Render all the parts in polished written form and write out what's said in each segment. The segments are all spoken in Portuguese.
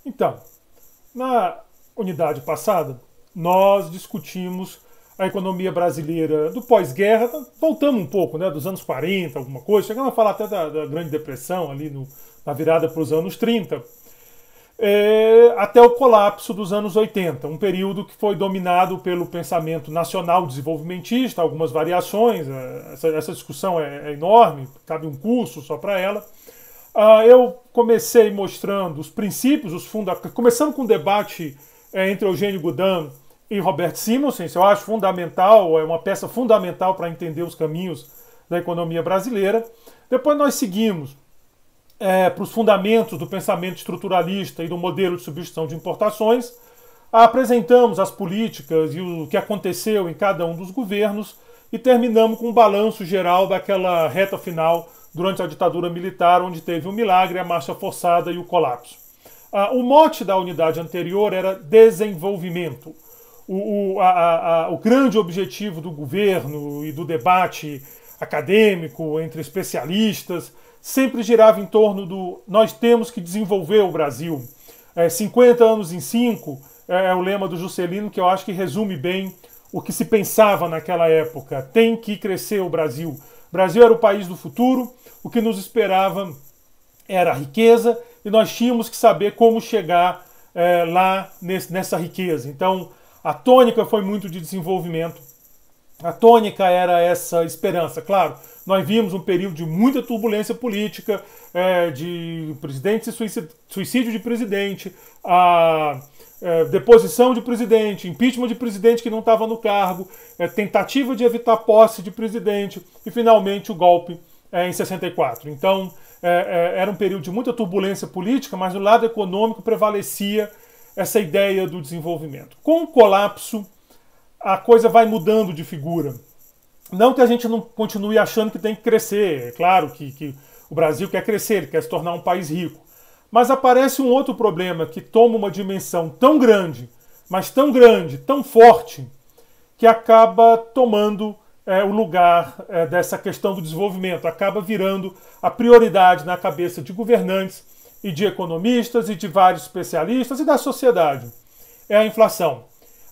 Então, na unidade passada, nós discutimos a economia brasileira do pós-guerra, voltamos um pouco, né, dos anos 40, alguma coisa, chegamos a falar até da Grande Depressão, ali na virada para os anos 30, até o colapso dos anos 80, um período que foi dominado pelo pensamento nacional desenvolvimentista, algumas variações, essa discussão é enorme, cabe um curso só para ela. Eu comecei mostrando os princípios, começando com o debate entre Eugênio Goudin e Robert Simonsen, eu acho fundamental, é uma peça fundamental para entender os caminhos da economia brasileira. Depois nós seguimos para os fundamentos do pensamento estruturalista e do modelo de substituição de importações, apresentamos as políticas e o que aconteceu em cada um dos governos e terminamos com um balanço geral daquela reta final durante a ditadura militar, onde teve o milagre, a marcha forçada e o colapso. O mote da unidade anterior era desenvolvimento. O grande objetivo do governo e do debate acadêmico entre especialistas sempre girava em torno do nós temos que desenvolver o Brasil. 50 anos em 5 é o lema do Juscelino, que eu acho que resume bem o que se pensava naquela época. Tem que crescer o Brasil. O Brasil era o país do futuro, o que nos esperava era a riqueza e nós tínhamos que saber como chegar lá nessa riqueza. Então, a tônica foi muito de desenvolvimento. A tônica era essa esperança. Claro, nós vimos um período de muita turbulência política, de presidente suicídio de presidente, deposição de presidente, impeachment de presidente que não estava no cargo, tentativa de evitar posse de presidente e, finalmente, o golpe em 64. Então, era um período de muita turbulência política, mas no lado econômico prevalecia essa ideia do desenvolvimento. Com o colapso, a coisa vai mudando de figura. Não que a gente não continue achando que tem que crescer. É claro que o Brasil quer crescer, ele quer se tornar um país rico. Mas aparece um outro problema que toma uma dimensão tão grande, mas tão grande, tão forte, que acaba tomando o lugar dessa questão do desenvolvimento, acaba virando a prioridade na cabeça de governantes e de economistas e de vários especialistas e da sociedade. É a inflação.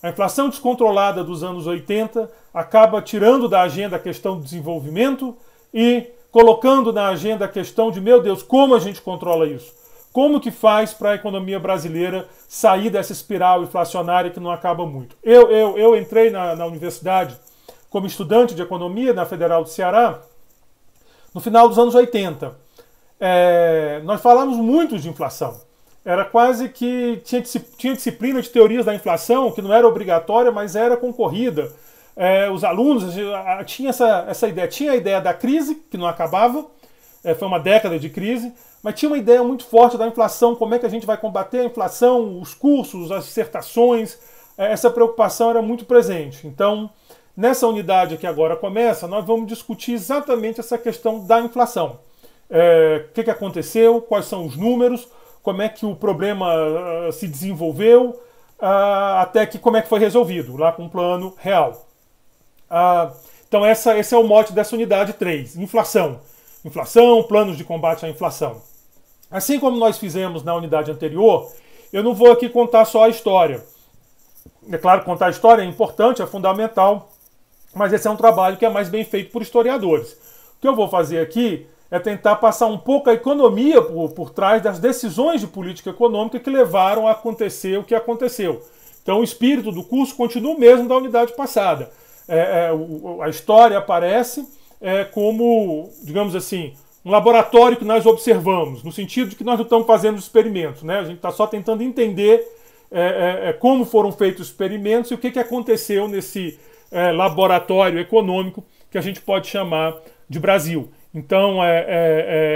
A inflação descontrolada dos anos 80 acaba tirando da agenda a questão do desenvolvimento e colocando na agenda a questão de, meu Deus, como a gente controla isso? Como que faz para a economia brasileira sair dessa espiral inflacionária que não acaba muito? Eu entrei na universidade como estudante de economia na Federal do Ceará no final dos anos 80. Nós falamos muito de inflação. Era quase que tinha disciplina de teorias da inflação, que não era obrigatória, mas era concorrida. Os alunos tinham essa ideia. Tinha a ideia da crise, que não acabava, foi uma década de crise, mas tinha uma ideia muito forte da inflação, como é que a gente vai combater a inflação, os cursos, as dissertações, essa preocupação era muito presente. Então, nessa unidade que agora começa, nós vamos discutir exatamente essa questão da inflação. O que aconteceu, quais são os números, como é que o problema se desenvolveu, até que como é que foi resolvido, lá com um plano real. Então esse é o mote dessa unidade 3, inflação. Inflação, planos de combate à inflação. Assim como nós fizemos na unidade anterior, eu não vou aqui contar só a história. É claro que contar a história é importante, é fundamental, mas esse é um trabalho que é mais bem feito por historiadores. O que eu vou fazer aqui é tentar passar um pouco a economia por trás das decisões de política econômica que levaram a acontecer o que aconteceu. Então o espírito do curso continua o mesmo da unidade passada. A história aparece como, digamos assim, um laboratório que nós observamos, no sentido de que nós não estamos fazendo experimentos, né? A gente está só tentando entender como foram feitos os experimentos e o que aconteceu nesse laboratório econômico que a gente pode chamar de Brasil. Então,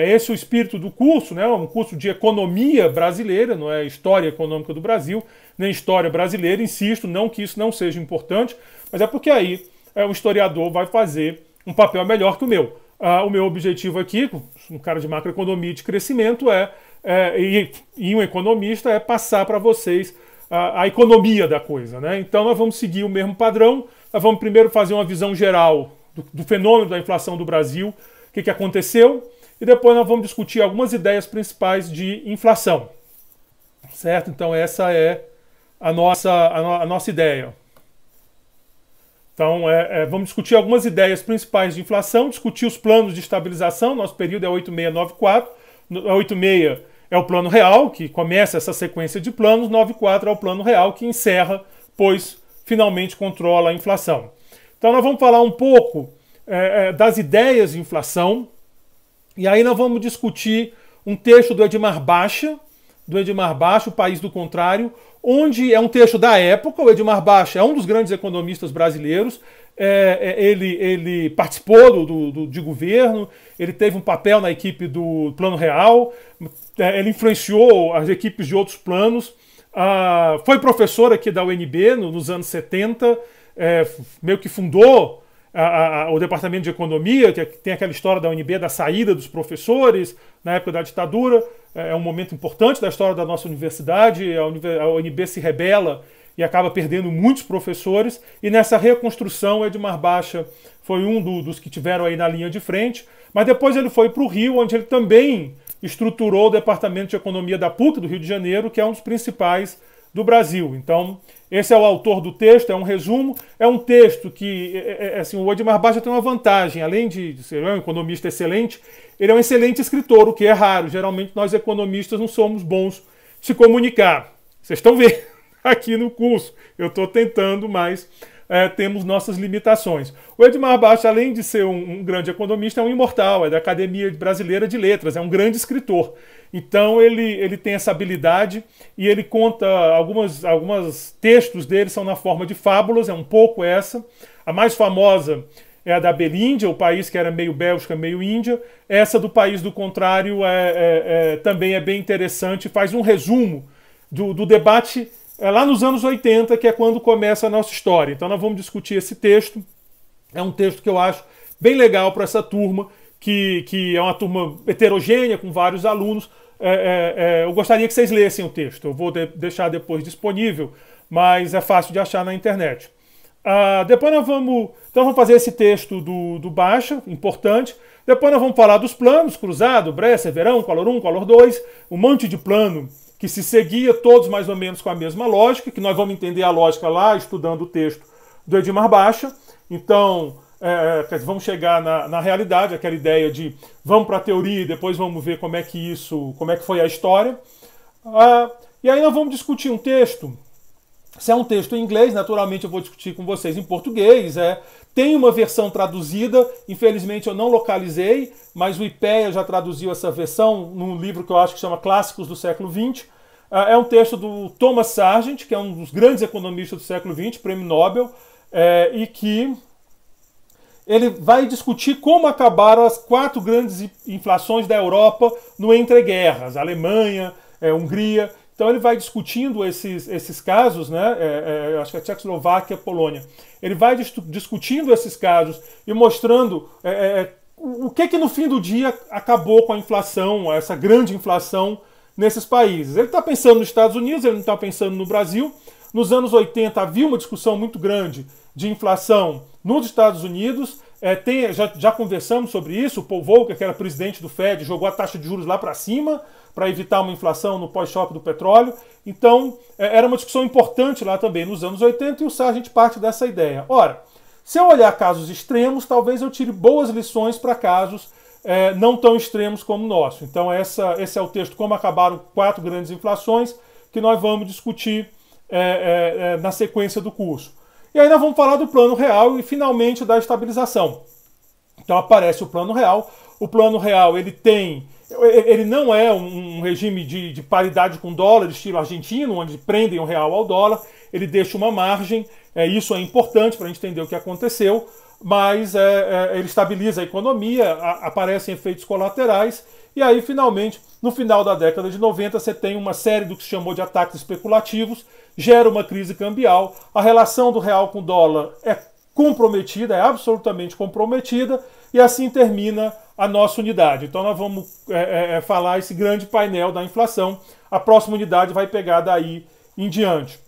esse é o espírito do curso, né? Um curso de economia brasileira, não é história econômica do Brasil, nem história brasileira, insisto, não que isso não seja importante, mas é porque aí o historiador vai fazer um papel melhor que o meu. O meu objetivo aqui, um cara de macroeconomia e de crescimento, e um economista, é passar para vocês a economia da coisa, né? Então, nós vamos seguir o mesmo padrão, nós vamos primeiro fazer uma visão geral do fenômeno da inflação do Brasil, o que aconteceu, e depois nós vamos discutir algumas ideias principais de inflação. certo? Então essa é a nossa ideia. Então vamos discutir algumas ideias principais de inflação, discutir os planos de estabilização. Nosso período é 8694, 86 é o plano real, que começa essa sequência de planos, 94 é o plano real, que encerra, pois finalmente controla a inflação. Então nós vamos falar um pouco das ideias de inflação, e aí nós vamos discutir um texto do Edmar Baixa, O País do Contrário, onde é um texto da época. O Edmar Baixa é um dos grandes economistas brasileiros, ele participou de governo, ele teve um papel na equipe do Plano Real, ele influenciou as equipes de outros planos, foi professor aqui da UNB nos anos 70, meio que fundou o Departamento de Economia, que tem aquela história da UNB, da saída dos professores na época da ditadura. É um momento importante da história da nossa universidade. A UNB se rebela e acaba perdendo muitos professores, e nessa reconstrução o Edmar Baixa foi um dos que tiveram aí na linha de frente, mas depois ele foi para o Rio, onde ele também estruturou o Departamento de Economia da PUC do Rio de Janeiro, que é um dos principais do Brasil. Então, esse é o autor do texto, é um resumo, é um texto que, assim, o Edmar Baixa tem uma vantagem, além de ser um economista excelente, ele é um excelente escritor, o que é raro. Geralmente nós economistas não somos bons de se comunicar. Vocês estão vendo aqui no curso, eu estou tentando, mas temos nossas limitações. O Edmar Baixa, além de ser um grande economista, é um imortal, é da Academia Brasileira de Letras, é um grande escritor. Então ele tem essa habilidade, e ele conta algumas textos dele são na forma de fábulas, é um pouco essa. A mais famosa é a da Belíndia, o país que era meio Bélgica, meio Índia. Essa do País do Contrário também é bem interessante, faz um resumo do debate lá nos anos 80, que é quando começa a nossa história. Então nós vamos discutir esse texto. É um texto que eu acho bem legal para essa turma, que é uma turma heterogênea, com vários alunos. Eu gostaria que vocês lessem o texto. Eu vou deixar depois disponível, mas é fácil de achar na internet. Depois nós vamos fazer esse texto do Baixa, importante. Depois nós vamos falar dos planos, cruzado, Bresser, verão, Collor 1, Collor 2, um monte de plano que se seguia, todos mais ou menos com a mesma lógica, que nós vamos entender a lógica lá, estudando o texto do Edmar Baixa. Então, vamos chegar na realidade, aquela ideia de vamos para a teoria e depois vamos ver como é que foi a história. E aí nós vamos discutir um texto. Se é um texto em inglês, naturalmente eu vou discutir com vocês em português. Tem uma versão traduzida, infelizmente eu não localizei, mas o IPEA já traduziu essa versão num livro que eu acho que chama Clássicos do Século XX. É um texto do Thomas Sargent, que é um dos grandes economistas do século XX, prêmio Nobel, e que ele vai discutir como acabaram as 4 grandes inflações da Europa no entreguerras, Alemanha, Hungria. Então ele vai discutindo esses casos, né? Acho que é Tchecoslováquia, Polônia. Ele vai discutindo esses casos e mostrando o que no fim do dia acabou com a inflação, essa grande inflação nesses países. Ele está pensando nos Estados Unidos, ele não está pensando no Brasil. Nos anos 80 havia uma discussão muito grande de inflação nos Estados Unidos. Já conversamos sobre isso. O Paul Volcker, que era presidente do Fed, jogou a taxa de juros lá para cima para evitar uma inflação no pós-choque do petróleo. Então, era uma discussão importante lá também nos anos 80, e o Sargent parte dessa ideia. Ora, se eu olhar casos extremos, talvez eu tire boas lições para casos não tão extremos como o nosso. Então, esse é o texto, Como Acabaram 4 Grandes Inflações, que nós vamos discutir na sequência do curso. E aí nós vamos falar do Plano Real e, finalmente, da estabilização. Então, aparece o Plano Real. O Plano Real, ele não é um regime de paridade com dólar, estilo argentino, onde prendem o real ao dólar. Ele deixa uma margem, isso é importante para a gente entender o que aconteceu, mas ele estabiliza a economia, aparecem efeitos colaterais, e aí, finalmente, no final da década de 90, você tem uma série do que se chamou de ataques especulativos, gera uma crise cambial, a relação do real com o dólar é comprometida, é absolutamente comprometida, e assim termina a nossa unidade. Então nós vamos falar esse grande painel da inflação. A próxima unidade vai pegar daí em diante.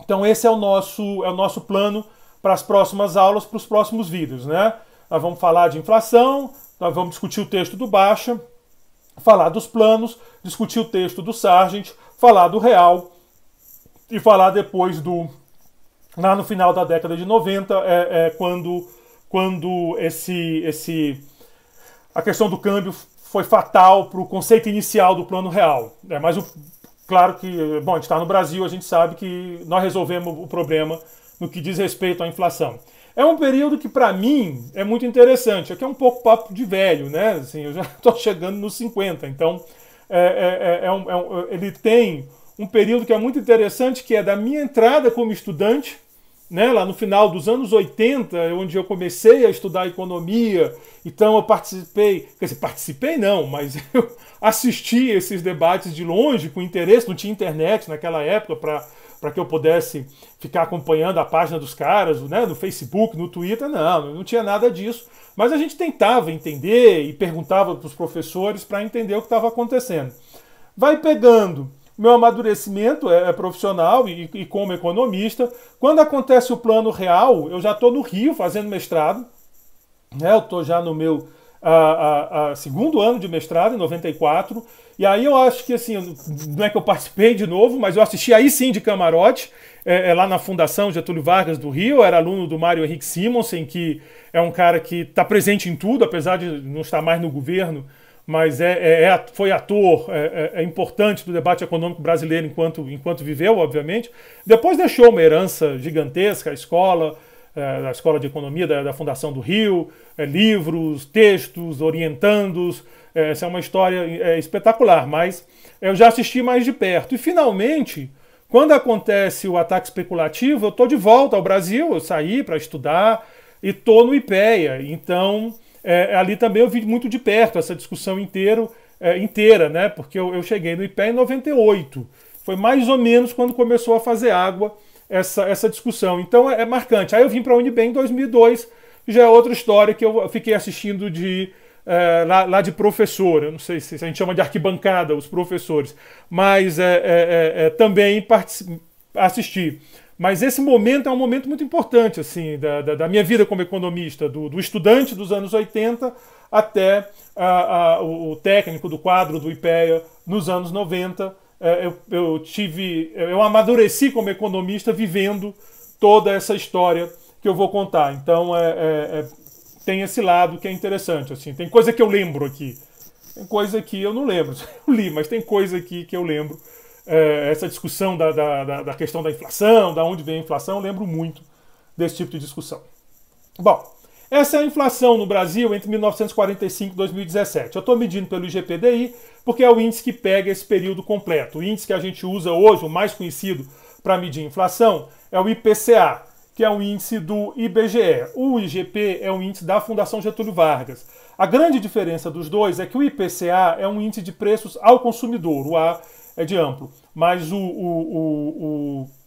Então esse é o nosso plano para as próximas aulas, para os próximos vídeos, né? Nós vamos falar de inflação, nós vamos discutir o texto do Baixa, falar dos planos, discutir o texto do Sargent, falar do real e falar depois lá no final da década de 90, quando a questão do câmbio foi fatal para o conceito inicial do Plano Real. Mas claro que, bom, a gente está no Brasil, a gente sabe que nós resolvemos o problema no que diz respeito à inflação. É um período que, para mim, é muito interessante. Aqui é um pouco papo de velho, né? Assim, eu já estou chegando nos 50, então ele tem um período que é muito interessante, que é da minha entrada como estudante, né, lá no final dos anos 80, onde eu comecei a estudar economia. Então eu participei não, mas eu assisti esses debates de longe, com interesse. Não tinha internet naquela época para que eu pudesse ficar acompanhando a página dos caras, né, no Facebook, no Twitter, não tinha nada disso. Mas a gente tentava entender e perguntava para os professores para entender o que estava acontecendo. Vai pegando meu amadurecimento profissional e como economista. Quando acontece o Plano Real, eu já estou no Rio fazendo mestrado, né? Eu estou já no meu segundo ano de mestrado, em 94, e aí eu acho que, assim, não é que eu participei de novo, mas eu assisti aí sim de camarote, lá na Fundação Getúlio Vargas do Rio. Eu era aluno do Mário Henrique Simonsen, que é um cara que está presente em tudo, apesar de não estar mais no governo, mas foi ator, é importante do debate econômico brasileiro enquanto viveu, obviamente. Depois deixou uma herança gigantesca, a Escola de Economia da Fundação do Rio, livros, textos, orientandos. Essa é uma história espetacular, mas eu já assisti mais de perto. E, finalmente, quando acontece o ataque especulativo, eu estou de volta ao Brasil, eu saí para estudar e estou no IPEA. Então, ali também eu vi muito de perto essa discussão inteira, né? Porque eu cheguei no IPEA em 98. Foi mais ou menos quando começou a fazer água essa discussão. Então é marcante. Aí eu vim para a Unibem em 2002, já é outra história que eu fiquei assistindo lá de professor. Eu não sei se a gente chama de arquibancada os professores, mas também assisti. Mas esse momento é um momento muito importante, assim, da minha vida como economista, do estudante dos anos 80 até o técnico do quadro do IPEA nos anos 90. Eu amadureci como economista vivendo toda essa história que eu vou contar. Então tem esse lado que é interessante. Assim. Tem coisa que eu lembro aqui, tem coisa que eu não lembro. Eu li, mas tem coisa aqui que eu lembro. Essa discussão da questão da inflação, da onde vem a inflação, eu lembro muito desse tipo de discussão. Bom, essa é a inflação no Brasil entre 1945 e 2017. Eu estou medindo pelo IGPDI, porque é o índice que pega esse período completo. O índice que a gente usa hoje, o mais conhecido para medir inflação, é o IPCA, que é o índice do IBGE. O IGP é o índice da Fundação Getúlio Vargas. A grande diferença dos dois é que o IPCA é um índice de preços ao consumidor. O A é de amplo, mas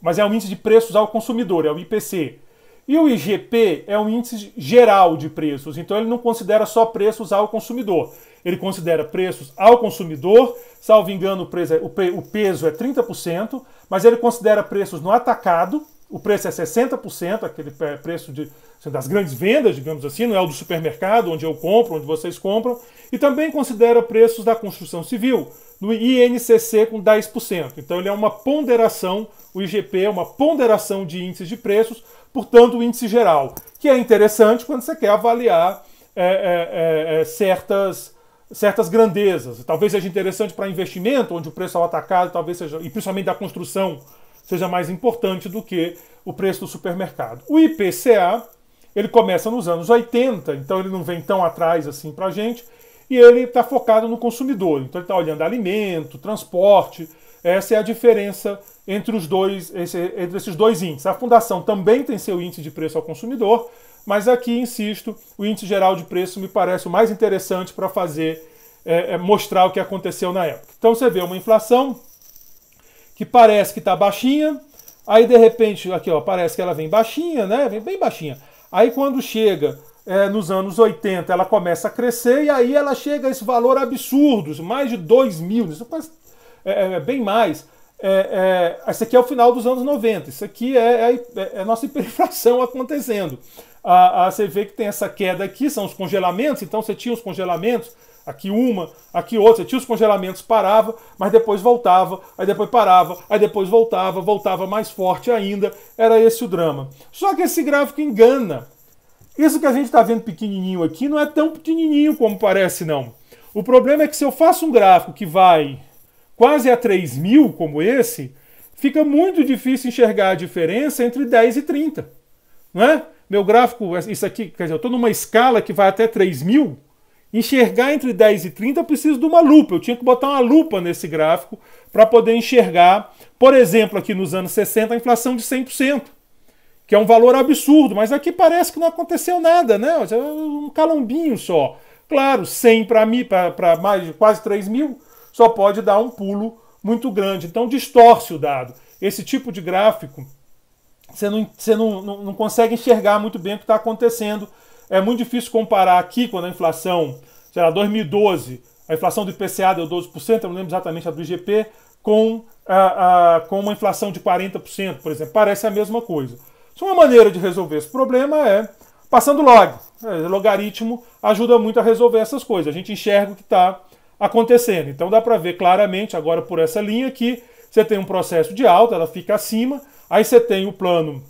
mas é um índice de preços ao consumidor, é o IPC. E o IGP é um índice geral de preços, então ele não considera só preços ao consumidor. Ele considera preços ao consumidor, salvo engano o peso é 30%, mas ele considera preços no atacado, o preço é 60%, aquele preço das grandes vendas, digamos assim, não é o do supermercado, onde eu compro, onde vocês compram, e também considera preços da construção civil, no INCC com 10%. Então ele é uma ponderação, o IGP é uma ponderação de índices de preços, portanto o índice geral, que é interessante quando você quer avaliar certas grandezas. Talvez seja interessante para investimento, onde o preço ao atacado, talvez seja, e principalmente da construção, seja mais importante do que o preço do supermercado. O IPCA, ele começa nos anos 80, então ele não vem tão atrás assim para a gente, e ele está focado no consumidor. Então ele está olhando alimento, transporte. Essa é a diferença entre esses dois índices. A Fundação também tem seu índice de preço ao consumidor, mas aqui, insisto, o índice geral de preço me parece o mais interessante para mostrar o que aconteceu na época. Então você vê uma inflação que parece que está baixinha, aí de repente, aqui ó, parece que ela vem baixinha, né? Vem bem baixinha. Aí quando chega nos anos 80, ela começa a crescer e aí ela chega a esse valor absurdo, mais de 2 mil, isso bem mais. Esse aqui é o final dos anos 90, isso aqui é a nossa hiperinflação acontecendo. Você vê que tem essa queda aqui, são os congelamentos, então você tinha os congelamentos Aqui uma, aqui outra. Você tinha os congelamentos, parava, mas depois voltava, aí depois parava, aí depois voltava, voltava mais forte ainda. Era esse o drama. Só que esse gráfico engana. Isso que a gente está vendo pequenininho aqui não é tão pequenininho como parece, não. O problema é que se eu faço um gráfico que vai quase a 3.000, como esse, fica muito difícil enxergar a diferença entre 10 e 30. Não é? Meu gráfico, isso aqui, quer dizer, eu estou numa escala que vai até 3.000, enxergar entre 10 e 30 eu preciso de uma lupa. Eu tinha que botar uma lupa nesse gráfico para poder enxergar, por exemplo, aqui nos anos 60, a inflação de 100%, que é um valor absurdo, mas aqui parece que não aconteceu nada, né? Um calombinho só. Claro, 100 para mais de quase 3.000, só pode dar um pulo muito grande. Então distorce o dado. Esse tipo de gráfico, você não consegue enxergar muito bem o que está acontecendo. É muito difícil comparar aqui, quando a inflação, sei lá, 2012, a inflação do IPCA deu 12%, eu não lembro exatamente a do IGP, com uma inflação de 40%, por exemplo. Parece a mesma coisa. Uma maneira de resolver esse problema é passando log. Logaritmo ajuda muito a resolver essas coisas. A gente enxerga o que está acontecendo. Então dá para ver claramente agora por essa linha que você tem um processo de alta, ela fica acima, aí você tem o plano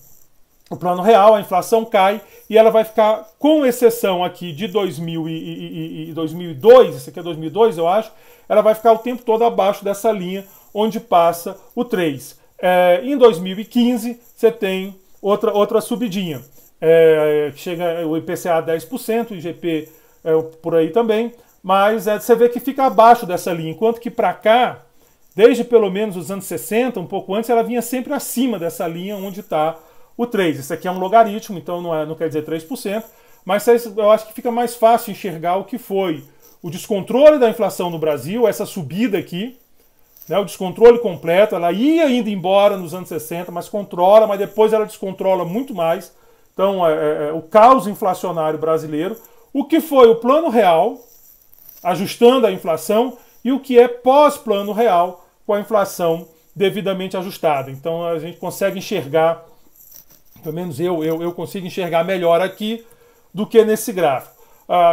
real, a inflação cai e ela vai ficar, com exceção aqui de 2002, esse aqui é 2002 eu acho, ela vai ficar o tempo todo abaixo dessa linha onde passa o 3. Em 2015 você tem outra subidinha, chega o IPCA a 10%, o IGP por aí também, mas você vê que fica abaixo dessa linha, enquanto que para cá, desde pelo menos os anos 60, um pouco antes, ela vinha sempre acima dessa linha onde está o 3. Isso aqui é um logaritmo, então não quer dizer 3%, mas eu acho que fica mais fácil enxergar o que foi o descontrole da inflação no Brasil, essa subida aqui, né, o descontrole completo. Ela ia indo embora nos anos 60, mas controla, mas depois ela descontrola muito mais. Então, o caos inflacionário brasileiro, o que foi o plano real, ajustando a inflação, e o que é pós-plano real, com a inflação devidamente ajustada. Então a gente consegue enxergar, pelo menos eu consigo enxergar melhor aqui do que nesse gráfico.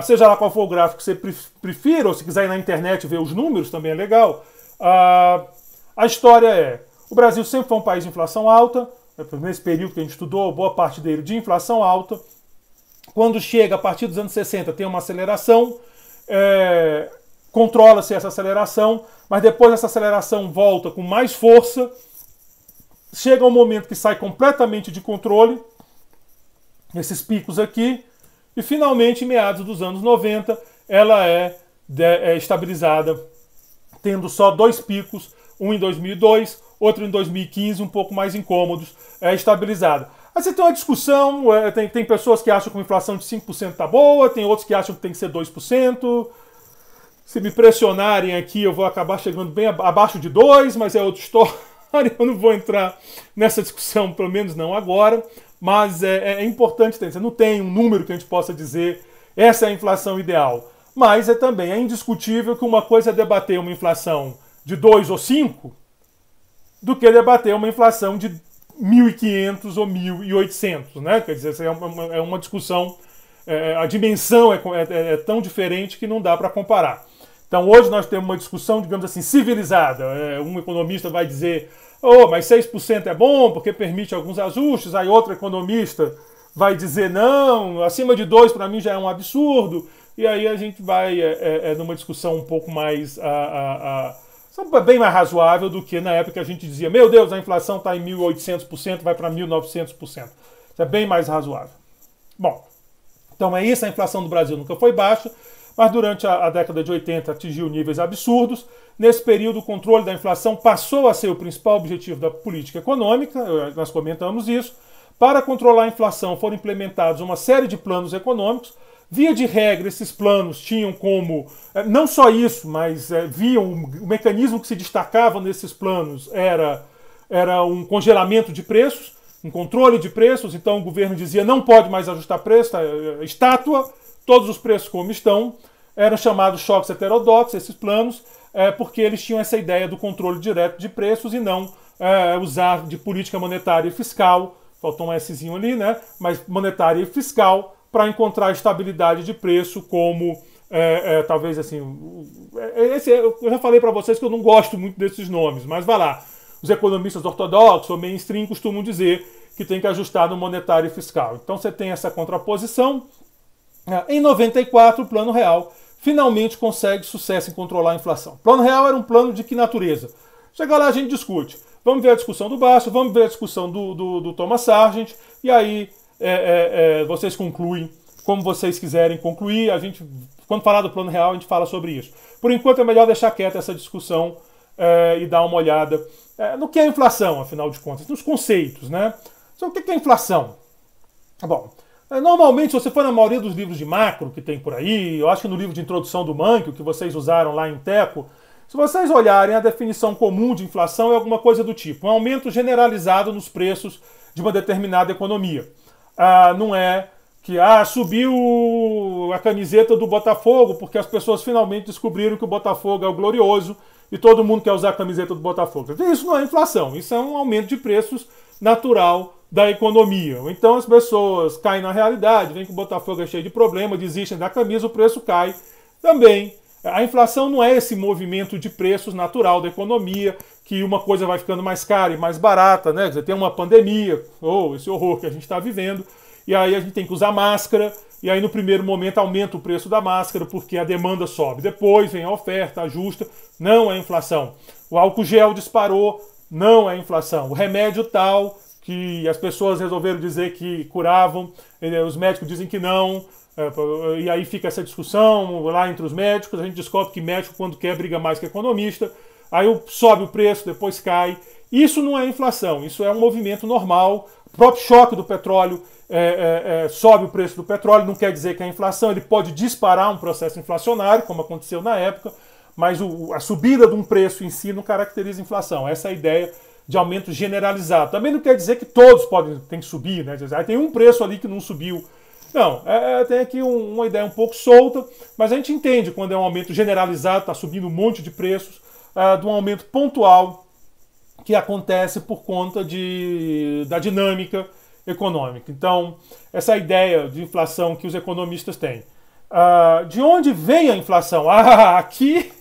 Seja lá qual for o gráfico que você prefira, ou se quiser ir na internet ver os números, também é legal. A história é, o Brasil sempre foi um país de inflação alta, nesse período que a gente estudou, boa parte dele de inflação alta. Quando chega a partir dos anos 60 tem uma aceleração, controla-se essa aceleração, mas depois essa aceleração volta com mais força, chega um momento que sai completamente de controle, esses picos aqui, e finalmente, em meados dos anos 90, ela é estabilizada, tendo só 2 picos, um em 2002, outro em 2015, um pouco mais incômodos, estabilizada. Aí você tem uma discussão, tem pessoas que acham que uma inflação de 5% está boa, tem outros que acham que tem que ser 2%. Se me pressionarem aqui, eu vou acabar chegando bem abaixo de 2, mas é outra história. Eu não vou entrar nessa discussão, pelo menos não agora. Mas é importante ter. Você não tem um número que a gente possa dizer essa é a inflação ideal. Mas também é indiscutível que uma coisa é debater uma inflação de 2 ou 5 do que debater uma inflação de 1.500 ou 1.800. Né? Quer dizer, é uma discussão, a dimensão é tão diferente que não dá para comparar. Então hoje nós temos uma discussão, digamos assim, civilizada. Um economista vai dizer, mas 6% é bom porque permite alguns ajustes. Aí outro economista vai dizer, não, acima de 2 para mim já é um absurdo. E aí a gente vai numa discussão um pouco mais, bem mais razoável do que na época que a gente dizia, meu Deus, a inflação está em 1.800%, vai para 1.900%. Isso é bem mais razoável. Bom, então é isso, a inflação do Brasil nunca foi baixa, mas durante a década de 80 atingiu níveis absurdos. Nesse período, o controle da inflação passou a ser o principal objetivo da política econômica, nós comentamos isso. Para controlar a inflação foram implementados uma série de planos econômicos. Via de regra, esses planos tinham como, não só isso, mas o mecanismo que se destacava nesses planos era um congelamento de preços, um controle de preços. Então o governo dizia, não pode mais ajustar preço, estátua, todos os preços como estão. Eram chamados choques heterodoxos, esses planos, porque eles tinham essa ideia do controle direto de preços e não usar de política monetária e fiscal, faltou um Szinho ali, né? Mas monetária e fiscal, para encontrar estabilidade de preço como talvez assim, eu já falei para vocês que eu não gosto muito desses nomes, mas vai lá. Os economistas ortodoxos ou mainstream costumam dizer que tem que ajustar no monetário e fiscal. Então você tem essa contraposição. Em 94, o Plano Real finalmente consegue sucesso em controlar a inflação. O Plano Real era um plano de que natureza? Chega lá, a gente discute. Vamos ver a discussão do Baixo, vamos ver a discussão do Thomas Sargent, e aí vocês concluem como vocês quiserem concluir. A gente, quando falar do Plano Real, a gente fala sobre isso. Por enquanto é melhor deixar quieta essa discussão e dar uma olhada no que é inflação, afinal de contas, nos conceitos, né? Então, o que é inflação? Bom, normalmente, se você for na maioria dos livros de macro que tem por aí, eu acho que no livro de introdução do Mankio, que vocês usaram lá em Teco, se vocês olharem, a definição comum de inflação é alguma coisa do tipo: um aumento generalizado nos preços de uma determinada economia. Não é que subiu a camiseta do Botafogo porque as pessoas finalmente descobriram que o Botafogo é o glorioso e todo mundo quer usar a camiseta do Botafogo. Isso não é inflação, isso é um aumento de preços natural da economia. Então as pessoas caem na realidade, veem que o Botafogo é cheio de problema, desistem da camisa, o preço cai também. A inflação não é esse movimento de preços natural da economia, que uma coisa vai ficando mais cara e mais barata, né? Você tem uma pandemia, esse horror que a gente está vivendo, e aí a gente tem que usar máscara, e aí no primeiro momento aumenta o preço da máscara porque a demanda sobe. Depois vem a oferta, ajusta, não é inflação. O álcool gel disparou, não é inflação. O remédio tal, que as pessoas resolveram dizer que curavam, os médicos dizem que não, e aí fica essa discussão lá entre os médicos. A gente descobre que médico, quando quer, briga mais que economista. Aí sobe o preço, depois cai. Isso não é inflação, isso é um movimento normal. O próprio choque do petróleo sobe o preço do petróleo, não quer dizer que é inflação. Ele pode disparar um processo inflacionário, como aconteceu na época, mas a subida de um preço em si não caracteriza inflação. Essa é a ideia de aumento generalizado. Também não quer dizer que todos têm que subir, né? Tem um preço ali que não subiu. Não, tem aqui uma ideia um pouco solta, mas a gente entende quando é um aumento generalizado, está subindo um monte de preços, de um aumento pontual que acontece por conta da dinâmica econômica. Então, essa ideia de inflação que os economistas têm. De onde vem a inflação? Aqui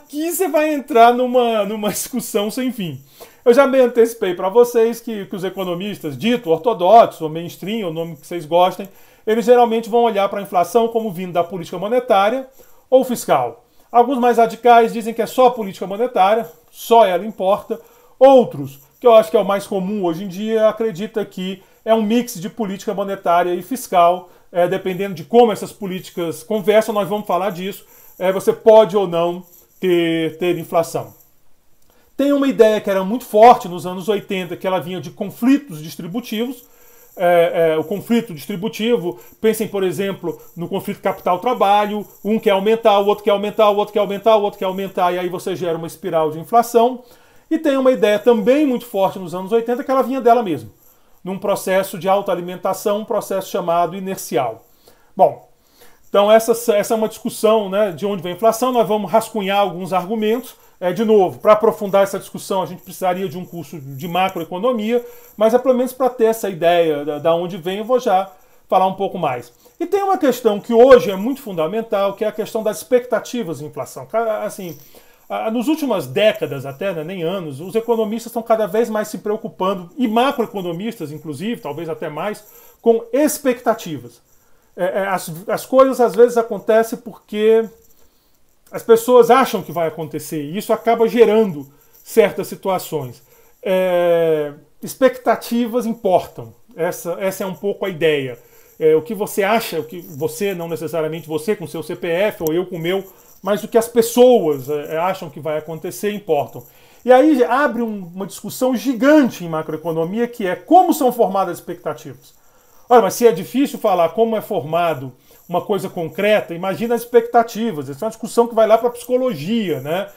você vai entrar numa discussão sem fim. Eu já me antecipei para vocês que os economistas, dito ortodoxos, ou mainstream, o nome que vocês gostem, eles geralmente vão olhar para a inflação como vindo da política monetária ou fiscal. Alguns mais radicais dizem que é só a política monetária, só ela importa. Outros, que eu acho que é o mais comum hoje em dia, acredita que é um mix de política monetária e fiscal. Dependendo de como essas políticas conversam, nós vamos falar disso. Você pode ou não ter inflação. Tem uma ideia que era muito forte nos anos 80, que ela vinha de conflitos distributivos. O conflito distributivo, pensem, por exemplo, no conflito capital-trabalho, um quer aumentar, o outro quer aumentar, o outro quer aumentar, o outro quer aumentar, e aí você gera uma espiral de inflação. E tem uma ideia também muito forte nos anos 80, que ela vinha dela mesma, num processo de autoalimentação, um processo chamado inercial. Bom, então essa é uma discussão, né, de onde vem a inflação. Nós vamos rascunhar alguns argumentos. De novo, para aprofundar essa discussão, a gente precisaria de um curso de macroeconomia, mas pelo menos para ter essa ideia da onde vem, eu vou já falar um pouco mais. E tem uma questão que hoje é muito fundamental, que é a questão das expectativas de inflação. Assim, nas últimas décadas, até, né, nem anos, os economistas estão cada vez mais se preocupando, e macroeconomistas, inclusive, talvez até mais, com expectativas. As coisas às vezes acontecem porque as pessoas acham que vai acontecer, e isso acaba gerando certas situações. Expectativas importam. Essa é um pouco a ideia. O que você acha, o que você, não necessariamente você com seu CPF ou eu com o meu, mas o que as pessoas acham que vai acontecer importam. E aí abre uma discussão gigante em macroeconomia, que é como são formadas as expectativas. Olha, mas se é difícil falar como é formado uma coisa concreta, imagina as expectativas. Essa é uma discussão que vai lá para a psicologia, né?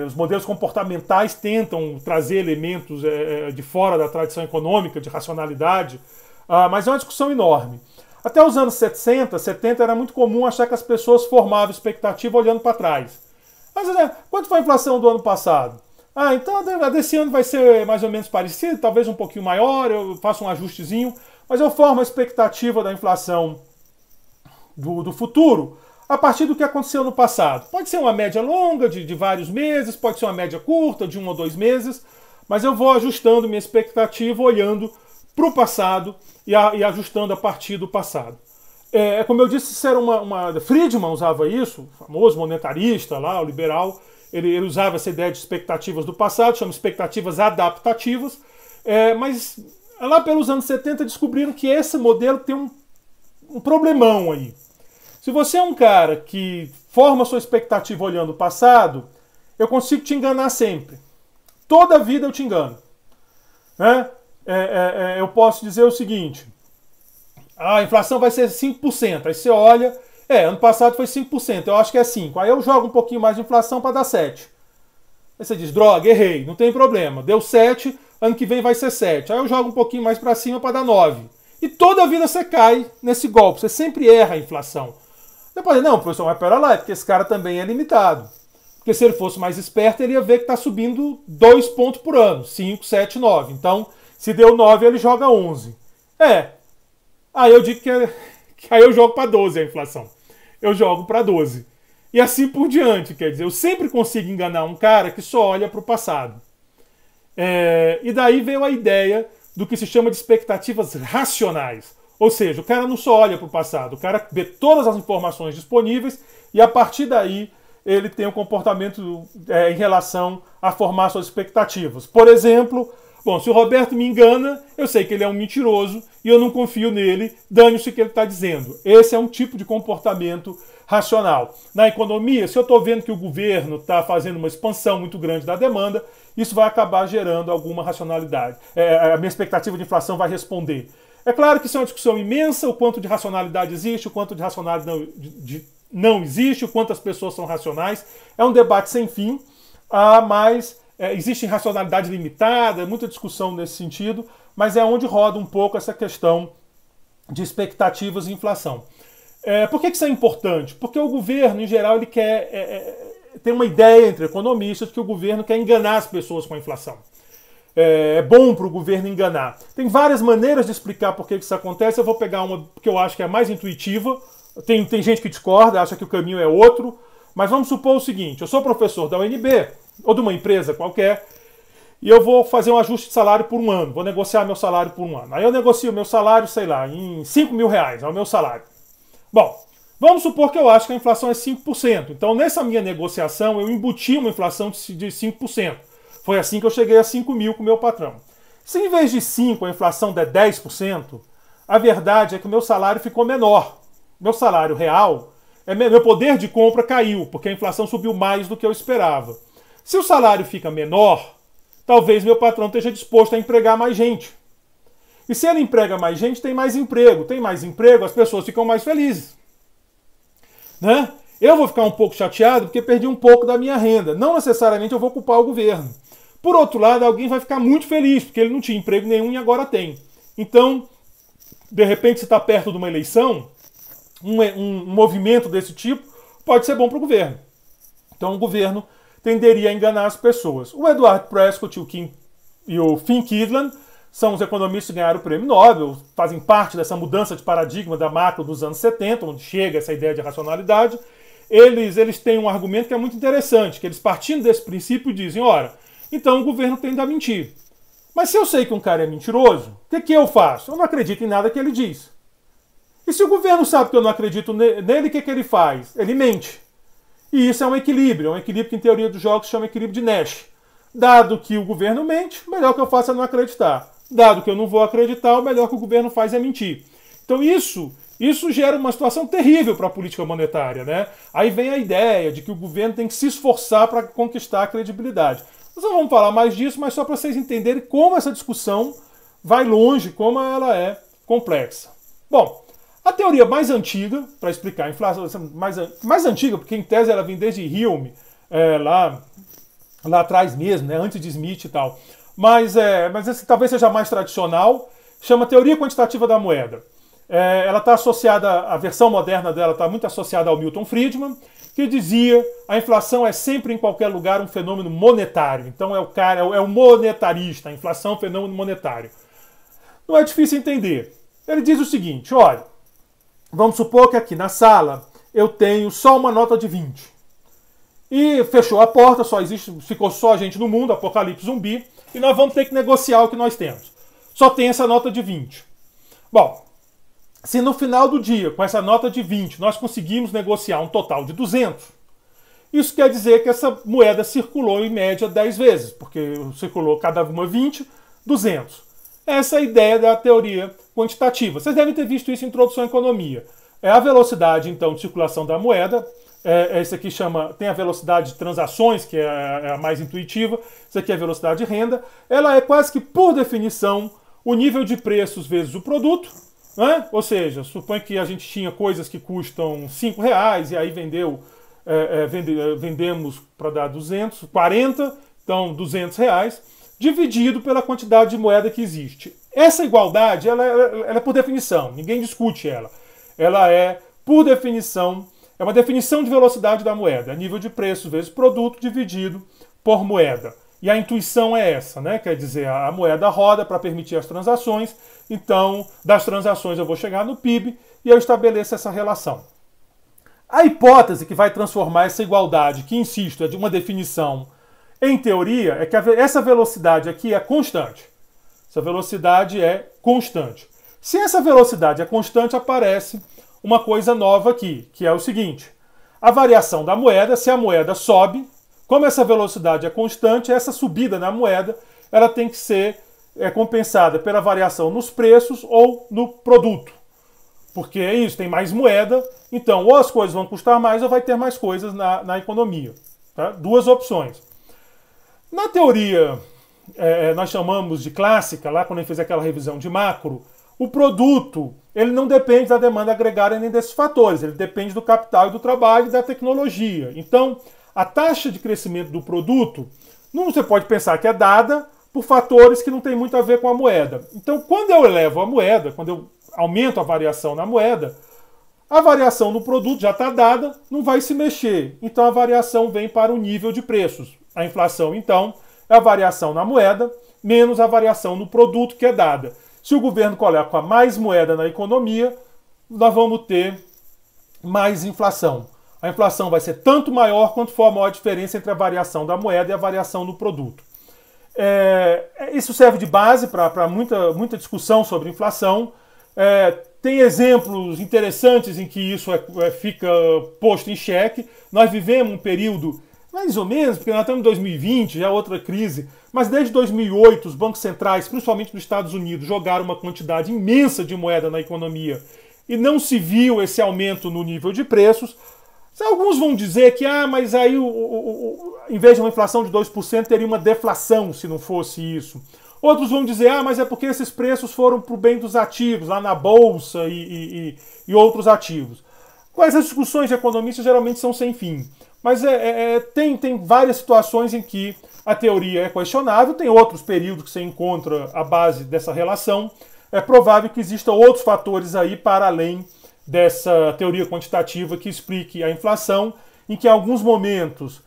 Os modelos comportamentais tentam trazer elementos de fora da tradição econômica, de racionalidade, mas é uma discussão enorme. Até os anos 60, 70, era muito comum achar que as pessoas formavam expectativa olhando para trás. Mas, quanto foi a inflação do ano passado? Então a desse ano vai ser mais ou menos parecida, talvez um pouquinho maior, eu faço um ajustezinho, mas eu formo a expectativa da inflação do futuro a partir do que aconteceu no passado. Pode ser uma média longa de vários meses, pode ser uma média curta de 1 ou 2 meses, mas eu vou ajustando minha expectativa olhando para o passado e ajustando a partir do passado. Como eu disse, isso era Friedman usava isso, o famoso monetarista lá, o liberal, ele usava essa ideia de expectativas do passado, chama expectativas adaptativas, mas lá pelos anos 70 descobriram que esse modelo tem um problemão aí. Se você é um cara que forma sua expectativa olhando o passado, eu consigo te enganar sempre. Toda a vida eu te engano. Né? Eu posso dizer o seguinte: a inflação vai ser 5%. Aí você olha, ano passado foi 5%, eu acho que é 5%. Aí eu jogo um pouquinho mais de inflação para dar 7%. Aí você diz, droga, errei, não tem problema. Deu 7%, ano que vem vai ser 7%. Aí eu jogo um pouquinho mais para cima para dar 9%. E toda a vida você cai nesse golpe, você sempre erra a inflação. Depois, não, professor, mas pera lá, é porque esse cara também é limitado. Porque se ele fosse mais esperto, ele ia ver que está subindo 2 pontos por ano, 5, 7, 9. Então, se deu 9, ele joga 11. Aí eu digo que aí eu jogo para 12 a inflação. Eu jogo para 12. E assim por diante, quer dizer, eu sempre consigo enganar um cara que só olha para o passado. E daí veio a ideia do que se chama de expectativas racionais. Ou seja, o cara não só olha para o passado, o cara vê todas as informações disponíveis e a partir daí ele tem um comportamento em relação a formar suas expectativas. Por exemplo, se o Roberto me engana, eu sei que ele é um mentiroso e eu não confio nele, dane-se o que ele está dizendo. Esse é um tipo de comportamento racional. Na economia, se eu estou vendo que o governo está fazendo uma expansão muito grande da demanda, isso vai acabar gerando alguma racionalidade. A minha expectativa de inflação vai responder. É claro que isso é uma discussão imensa, o quanto de racionalidade existe, o quanto de racionalidade não existe, o quanto as pessoas são racionais. É um debate sem fim, mas existe racionalidade limitada, muita discussão nesse sentido, mas é onde roda um pouco essa questão de expectativas e inflação. Por que isso é importante? Porque o governo, em geral, ele tem uma ideia entre economistas que o governo quer enganar as pessoas com a inflação. É bom para o governo enganar. Tem várias maneiras de explicar por que isso acontece. Eu vou pegar uma que eu acho que é a mais intuitiva. Tem gente que discorda, acha que o caminho é outro. Mas vamos supor o seguinte: eu sou professor da UNB, ou de uma empresa qualquer, e eu vou fazer um ajuste de salário por um ano. Vou negociar meu salário por um ano. Aí eu negocio meu salário, sei lá, em R$5.000, é o meu salário. Bom, vamos supor que eu acho que a inflação é 5%. Então, nessa minha negociação, eu embuti uma inflação de 5%. Foi assim que eu cheguei a 5.000 com o meu patrão. Se em vez de 5% a inflação der 10%, a verdade é que o meu salário ficou menor. Meu salário real, meu poder de compra caiu, porque a inflação subiu mais do que eu esperava. Se o salário fica menor, talvez meu patrão esteja disposto a empregar mais gente. E se ele emprega mais gente, tem mais emprego. Tem mais emprego, as pessoas ficam mais felizes. Né? Eu vou ficar um pouco chateado porque perdi um pouco da minha renda. Não necessariamente eu vou culpar o governo. Por outro lado, alguém vai ficar muito feliz porque ele não tinha emprego nenhum e agora tem. Então, de repente, se está perto de uma eleição, um movimento desse tipo pode ser bom para o governo. Então, o governo tenderia a enganar as pessoas. O Edward Prescott e o Finn Kydland são os economistas que ganharam o prêmio Nobel, fazem parte dessa mudança de paradigma da macro dos anos 70, onde chega essa ideia de racionalidade. Eles têm um argumento que é muito interessante, que eles partindo desse princípio dizem, ora, então o governo tende a mentir. Mas se eu sei que um cara é mentiroso, o que eu faço? Eu não acredito em nada que ele diz. E se o governo sabe que eu não acredito nele, o que ele faz? Ele mente. E isso é um equilíbrio que em teoria dos jogos chama equilíbrio de Nash. Dado que o governo mente, o melhor que eu faço é não acreditar. Dado que eu não vou acreditar, o melhor que o governo faz é mentir. Então isso gera uma situação terrível para a política monetária, né? Aí vem a ideia de que o governo tem que se esforçar para conquistar a credibilidade. Nós não vamos falar mais disso, mas só para vocês entenderem como essa discussão vai longe, como ela é complexa. Bom, a teoria mais antiga, para explicar a inflação, mais antiga, porque em tese ela vem desde Hume, lá atrás mesmo, né, antes de Smith e tal, mas esse talvez seja mais tradicional, chama teoria quantitativa da moeda. Ela está associada, a versão moderna dela está muito associada ao Milton Friedman, que dizia a inflação é sempre em qualquer lugar um fenômeno monetário. Então é o monetarista, a inflação é um fenômeno monetário. Não é difícil entender. Ele diz o seguinte, olha, vamos supor que aqui na sala eu tenho só uma nota de 20. E fechou a porta, ficou só a gente no mundo, apocalipse zumbi, e nós vamos ter que negociar o que nós temos. Só tem essa nota de 20. Bom, se no final do dia, com essa nota de 20, nós conseguimos negociar um total de 200, isso quer dizer que essa moeda circulou em média 10 vezes, porque circulou cada uma 20, 200. Essa é a ideia da teoria quantitativa. Vocês devem ter visto isso em Introdução à Economia. É a velocidade, então, de circulação da moeda. Esse aqui tem a velocidade de transações, que é a mais intuitiva. Isso aqui é a velocidade de renda. Ela é quase que, por definição, o nível de preços vezes o produto. Né? Ou seja, suponha que a gente tinha coisas que custam R$5 e aí vendemos para dar 240, então R$200, dividido pela quantidade de moeda que existe. Essa igualdade, ela é por definição, ninguém discute ela. Ela é, por definição, é uma definição de velocidade da moeda. É nível de preço vezes produto dividido por moeda. E a intuição é essa, né? Quer dizer, a moeda roda para permitir as transações, então, das transações eu vou chegar no PIB e eu estabeleço essa relação. A hipótese que vai transformar essa igualdade, que, insisto, é de uma definição em teoria, é que essa velocidade aqui é constante. Essa velocidade é constante. Se essa velocidade é constante, aparece uma coisa nova aqui, que é o seguinte. A variação da moeda, se a moeda sobe, como essa velocidade é constante, essa subida na moeda ela tem que ser compensada pela variação nos preços ou no produto. Porque é isso, tem mais moeda, então ou as coisas vão custar mais ou vai ter mais coisas na economia. Tá? Duas opções. Na teoria, nós chamamos de clássica, lá quando a gente fez aquela revisão de macro, o produto ele não depende da demanda agregada nem desses fatores, ele depende do capital e do trabalho e da tecnologia. Então, a taxa de crescimento do produto, não você pode pensar que é dada por fatores que não tem muito a ver com a moeda. Então, quando eu elevo a moeda, quando eu aumento a variação na moeda, a variação no produto já está dada, não vai se mexer. Então, a variação vem para o nível de preços. A inflação, então, é a variação na moeda menos a variação no produto que é dada. Se o governo coloca mais moeda na economia, nós vamos ter mais inflação. A inflação vai ser tanto maior quanto for a maior diferença entre a variação da moeda e a variação no produto. Isso serve de base para muita discussão sobre inflação. Tem exemplos interessantes em que isso fica posto em xeque. Nós vivemos um período, mais ou menos, porque nós estamos em 2020, já é outra crise, mas desde 2008 os bancos centrais, principalmente nos Estados Unidos, jogaram uma quantidade imensa de moeda na economia e não se viu esse aumento no nível de preços. Alguns vão dizer que, mas aí em vez de uma inflação de 2%, teria uma deflação se não fosse isso. Outros vão dizer, mas é porque esses preços foram para o bem dos ativos, lá na Bolsa e outros ativos. Essas discussões de economistas geralmente são sem fim. Mas tem várias situações em que a teoria é questionável, tem outros períodos que você encontra a base dessa relação. É provável que existam outros fatores aí para além dessa teoria quantitativa que explique a inflação, em que em alguns momentos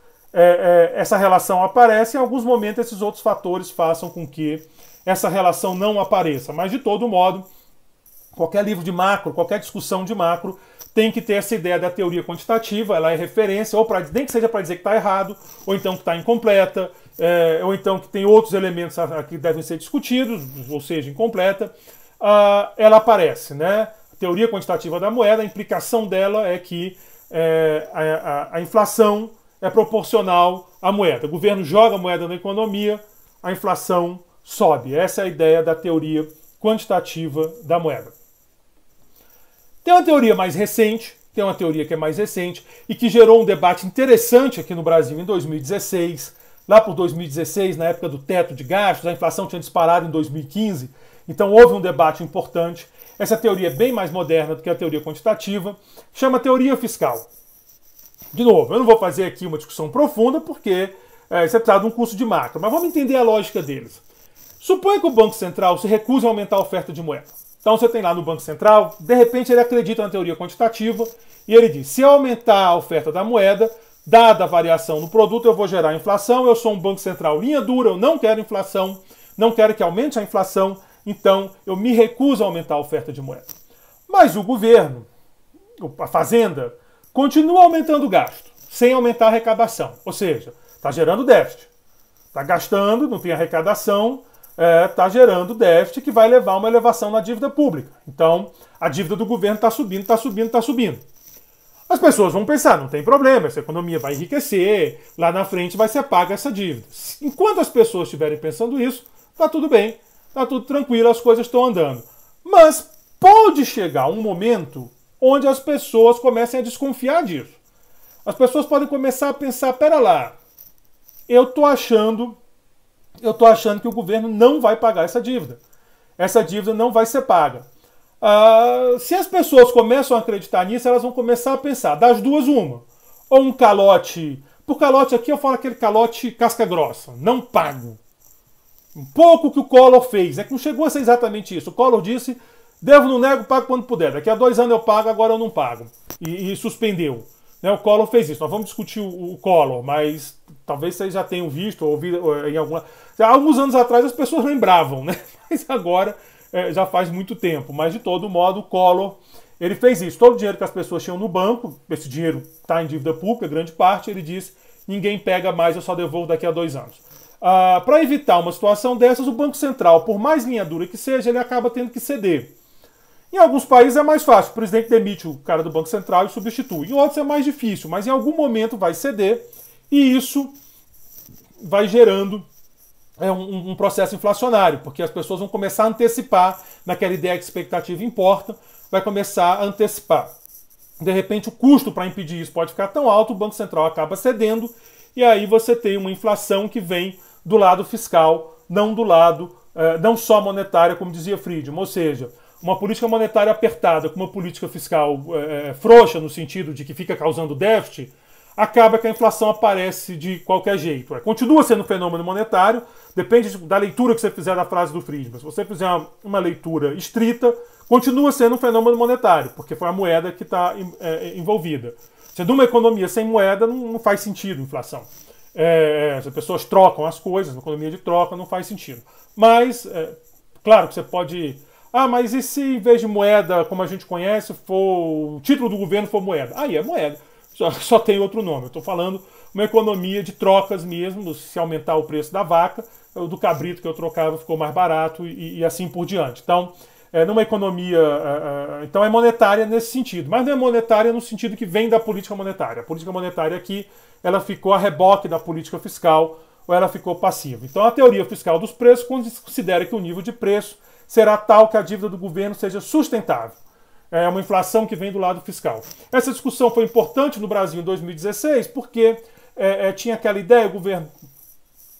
essa relação aparece, em alguns momentos esses outros fatores façam com que essa relação não apareça. Mas, de todo modo, qualquer livro de macro, qualquer discussão de macro, tem que ter essa ideia da teoria quantitativa, ela é referência, ou nem que seja para dizer que está errado, ou então que está incompleta, ou então que tem outros elementos que devem ser discutidos, ou seja, incompleta, ela aparece, né? A teoria quantitativa da moeda, a implicação dela é que a inflação é proporcional à moeda. O governo joga a moeda na economia, a inflação sobe. Essa é a ideia da teoria quantitativa da moeda. Tem uma teoria mais recente, tem uma teoria que é mais recente e que gerou um debate interessante aqui no Brasil em 2016. Lá por 2016, na época do teto de gastos, a inflação tinha disparado em 2015, então houve um debate importante. Essa teoria é bem mais moderna do que a teoria quantitativa, chama teoria fiscal. De novo, eu não vou fazer aqui uma discussão profunda porque você precisa de um curso de macro, mas vamos entender a lógica deles. Suponha que o Banco Central se recusa a aumentar a oferta de moeda. Então você tem lá no Banco Central, de repente ele acredita na teoria quantitativa e ele diz, se eu aumentar a oferta da moeda, dada a variação no produto, eu vou gerar inflação, eu sou um Banco Central linha dura, eu não quero inflação, não quero que aumente a inflação, então eu me recuso a aumentar a oferta de moeda. Mas o governo, a Fazenda, continua aumentando o gasto, sem aumentar a arrecadação. Ou seja, está gerando déficit. Está gastando, não tem arrecadação, está gerando déficit que vai levar a uma elevação na dívida pública. Então, a dívida do governo está subindo, está subindo, está subindo. As pessoas vão pensar, não tem problema, essa economia vai enriquecer, lá na frente vai ser paga essa dívida. Enquanto as pessoas estiverem pensando isso, está tudo bem, está tudo tranquilo, as coisas estão andando. Mas pode chegar um momento onde as pessoas comecem a desconfiar disso. As pessoas podem começar a pensar, pera lá, eu tô achando que o governo não vai pagar essa dívida. Essa dívida não vai ser paga. Se as pessoas começam a acreditar nisso, elas vão começar a pensar, das duas uma. Ou um calote, por calote aqui eu falo aquele calote casca grossa, não pago. Um pouco que o Collor fez, é que não chegou a ser exatamente isso. O Collor disse, devo, não nego, pago quando puder. Daqui a 2 anos eu pago, agora eu não pago. E suspendeu. O Collor fez isso. Nós vamos discutir o Collor, mas talvez vocês já tenham visto ou ouvido em alguma... Há alguns anos atrás as pessoas lembravam, né? Mas agora já faz muito tempo. Mas de todo modo o Collor, ele fez isso. Todo o dinheiro que as pessoas tinham no banco, esse dinheiro está em dívida pública, grande parte, ele disse, ninguém pega mais, eu só devolvo daqui a 2 anos. Para evitar uma situação dessas, o Banco Central, por mais linha dura que seja, ele acaba tendo que ceder. Em alguns países é mais fácil, o presidente demite o cara do Banco Central e substitui. Em outros é mais difícil, mas em algum momento vai ceder e isso vai gerando um processo inflacionário, porque as pessoas vão começar a antecipar, naquela ideia que a expectativa importa, vai começar a antecipar. De repente o custo para impedir isso pode ficar tão alto, o Banco Central acaba cedendo e aí você tem uma inflação que vem do lado fiscal, não do lado, não só monetária, como dizia Friedman, ou seja, uma política monetária apertada com uma política fiscal frouxa, no sentido de que fica causando déficit, acaba que a inflação aparece de qualquer jeito. Continua sendo um fenômeno monetário, depende da leitura que você fizer da frase do Friedman. Se você fizer uma leitura estrita, continua sendo um fenômeno monetário, porque foi a moeda que está envolvida. Sendo uma economia sem moeda, não faz sentido inflação. As pessoas trocam as coisas, uma economia de troca não faz sentido. Mas, claro que você pode... mas e se em vez de moeda, como a gente conhece, for o título do governo for moeda? Aí é moeda, só tem outro nome. Eu estou falando uma economia de trocas mesmo, se aumentar o preço da vaca, do cabrito que eu trocava ficou mais barato e assim por diante. Então, numa economia... então é monetária nesse sentido, mas não é monetária no sentido que vem da política monetária. A política monetária aqui, ela ficou a reboque da política fiscal, ou ela ficou passiva. Então a teoria fiscal dos preços considera que o nível de preço será tal que a dívida do governo seja sustentável. É uma inflação que vem do lado fiscal. Essa discussão foi importante no Brasil em 2016, porque tinha aquela ideia, o governo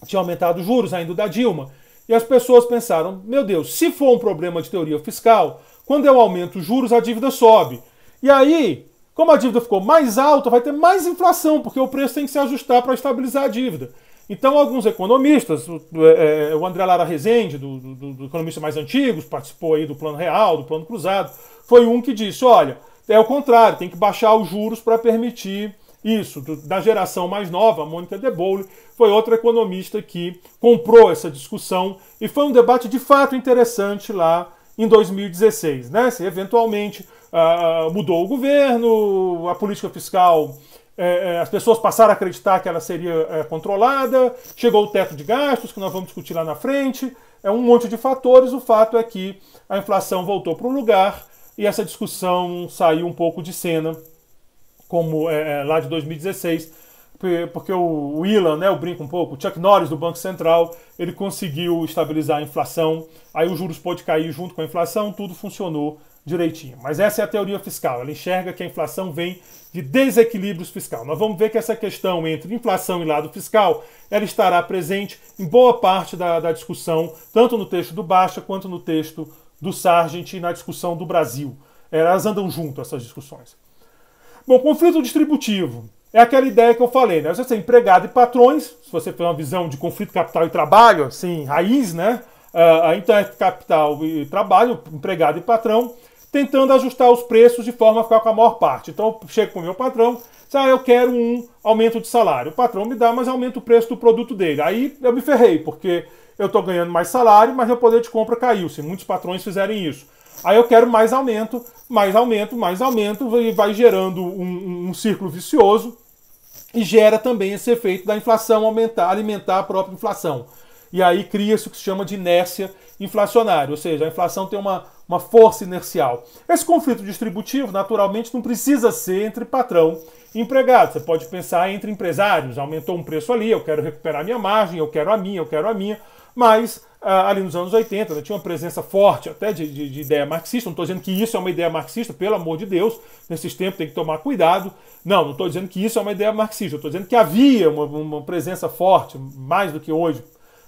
tinha aumentado os juros ainda da Dilma, e as pessoas pensaram, meu Deus, se for um problema de teoria fiscal, quando eu aumento os juros, a dívida sobe. E aí, como a dívida ficou mais alta, vai ter mais inflação, porque o preço tem que se ajustar para estabilizar a dívida. Então, alguns economistas, o André Lara Rezende, do economista mais antigos, participou aí do Plano Real, do Plano Cruzado, foi um que disse, olha, é o contrário, tem que baixar os juros para permitir isso. Da geração mais nova, a Mônica De Bolle, foi outra economista que comprou essa discussão e foi um debate de fato interessante lá em 2016. Né? Se eventualmente mudou o governo, a política fiscal... as pessoas passaram a acreditar que ela seria controlada, chegou o teto de gastos, que nós vamos discutir lá na frente, um monte de fatores. O fato é que a inflação voltou para o lugar e essa discussão saiu um pouco de cena, como lá de 2016, porque o Ilan, né, eu brinco um pouco, o Chuck Norris do Banco Central, ele conseguiu estabilizar a inflação, aí os juros pôde cair junto com a inflação, tudo funcionou direitinho. Mas essa é a teoria fiscal, ela enxerga que a inflação vem de desequilíbrios fiscais. Nós vamos ver que essa questão entre inflação e lado fiscal, ela estará presente em boa parte da discussão, tanto no texto do Baixa quanto no texto do Sargent e na discussão do Brasil. Elas andam junto, essas discussões. Bom, conflito distributivo é aquela ideia que eu falei, né? Você tem empregado e patrões, se você tem uma visão de conflito capital e trabalho, assim, raiz, né? Então é capital e trabalho, empregado e patrão, tentando ajustar os preços de forma a ficar com a maior parte. Então eu chego com o meu patrão, eu quero um aumento de salário. O patrão me dá, mas aumenta o preço do produto dele. Aí eu me ferrei, porque eu estou ganhando mais salário, mas meu poder de compra caiu, se muitos patrões fizerem isso. Aí eu quero mais aumento, mais aumento, mais aumento, e vai gerando um círculo vicioso e gera também esse efeito da inflação alimentar a própria inflação. E aí cria-se o que se chama de inércia inflacionária, ou seja, a inflação tem uma força inercial. Esse conflito distributivo, naturalmente, não precisa ser entre patrão e empregado. Você pode pensar entre empresários, aumentou um preço ali, eu quero recuperar minha margem, eu quero a minha, mas ali nos anos 80 tinha uma presença forte até de ideia marxista. Não estou dizendo que isso é uma ideia marxista, pelo amor de Deus, nesses tempos tem que tomar cuidado. Não estou dizendo que isso é uma ideia marxista, estou dizendo que havia uma presença forte, mais do que hoje,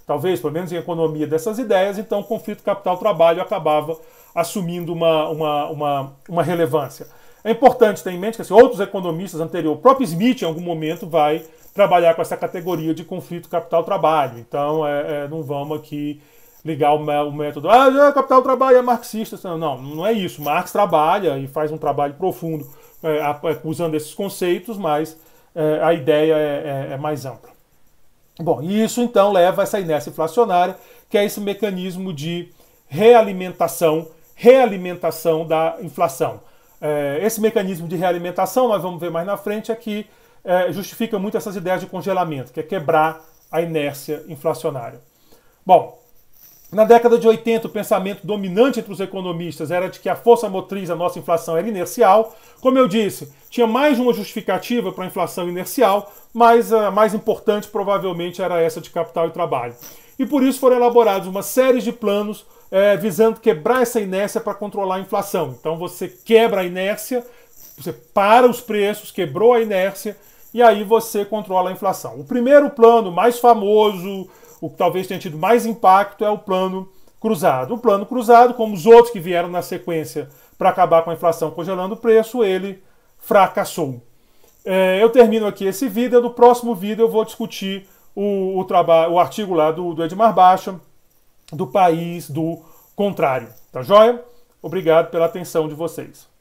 talvez, pelo menos em economia, dessas ideias. Então o conflito capital-trabalho acabava assumindo uma relevância. É importante ter em mente que assim, outros economistas anteriores, o próprio Smith em algum momento vai trabalhar com essa categoria de conflito capital-trabalho. Então não vamos aqui ligar o método, capital-trabalho é marxista. Não é isso. Marx trabalha e faz um trabalho profundo usando esses conceitos, mas a ideia é mais ampla. Bom, e isso então leva a essa inércia inflacionária, que é esse mecanismo de realimentação da inflação. Esse mecanismo de realimentação, nós vamos ver mais na frente, é que justifica muito essas ideias de congelamento, que é quebrar a inércia inflacionária. Bom, na década de 80, o pensamento dominante entre os economistas era de que a força motriz da nossa inflação era inercial. Como eu disse, tinha mais de uma justificativa para a inflação inercial, mas a mais importante provavelmente era essa de capital e trabalho. E por isso foram elaborados uma série de planos visando quebrar essa inércia para controlar a inflação. Então você quebra a inércia, você para os preços, quebrou a inércia, e aí você controla a inflação. O primeiro plano, mais famoso, o que talvez tenha tido mais impacto, é o plano cruzado. O plano cruzado, como os outros que vieram na sequência para acabar com a inflação congelando o preço, ele fracassou. Eu termino aqui esse vídeo. No próximo vídeo eu vou discutir o artigo lá do Edmar Baixa, do país do contrário. Tá joia? Obrigado pela atenção de vocês.